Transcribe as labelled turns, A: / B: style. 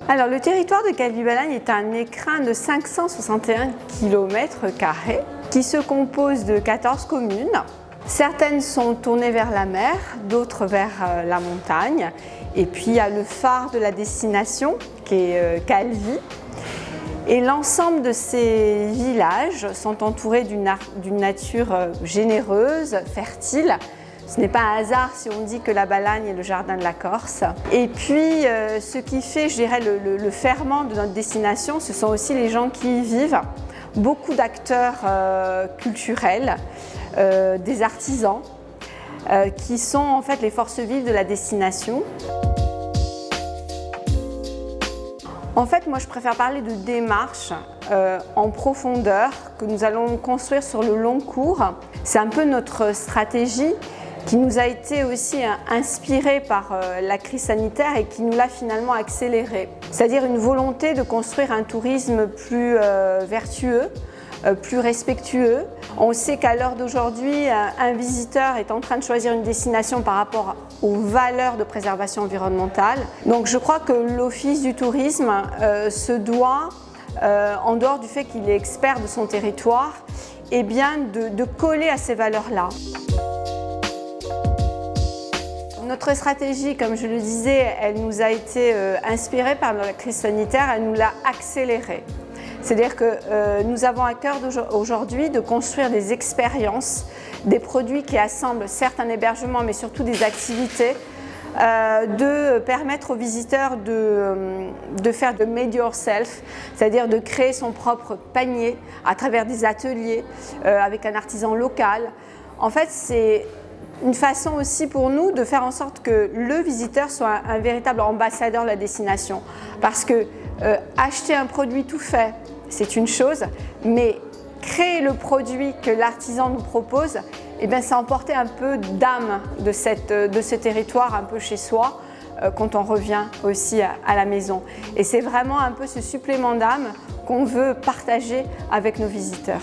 A: Alors, le territoire de Calvi-Balagne est un écrin de 561 km² qui se compose de 14 communes. Certaines sont tournées vers la mer, d'autres vers la montagne. Et puis, il y a le phare de la destination qui est Calvi. Et l'ensemble de ces villages sont entourés d'une nature généreuse, fertile. Ce n'est pas un hasard si on dit que la Balagne est le jardin de la Corse. Et puis, ce qui fait, je dirais, le ferment de notre destination, ce sont aussi les gens qui y vivent. Beaucoup d'acteurs culturels, des artisans, qui sont en fait les forces vives de la destination. En fait, moi, je préfère parler de démarche en profondeur que nous allons construire sur le long cours. C'est un peu notre stratégie qui nous a été aussi inspirée par la crise sanitaire et qui nous l'a finalement accélérée. C'est-à-dire une volonté de construire un tourisme plus vertueux, plus respectueux. On sait qu'à l'heure d'aujourd'hui, un visiteur est en train de choisir une destination par rapport aux valeurs de préservation environnementale. Donc je crois que l'Office du tourisme se doit, en dehors du fait qu'il est expert de son territoire, eh bien de coller à ces valeurs-là. Notre stratégie, comme je le disais, elle nous a été inspirée par la crise sanitaire, elle nous l'a accélérée. C'est-à-dire que nous avons à cœur aujourd'hui de construire des expériences, des produits qui assemblent certes un hébergement, mais surtout des activités, de permettre aux visiteurs de faire de made yourself, c'est-à-dire de créer son propre panier à travers des ateliers avec un artisan local. En fait, c'est une façon aussi pour nous de faire en sorte que le visiteur soit un véritable ambassadeur de la destination. Parce que acheter un produit tout fait, c'est une chose, mais créer le produit que l'artisan nous propose, eh bien, c'est emporter un peu d'âme de ce territoire un peu chez soi quand on revient aussi à la maison. Et c'est vraiment un peu ce supplément d'âme qu'on veut partager avec nos visiteurs.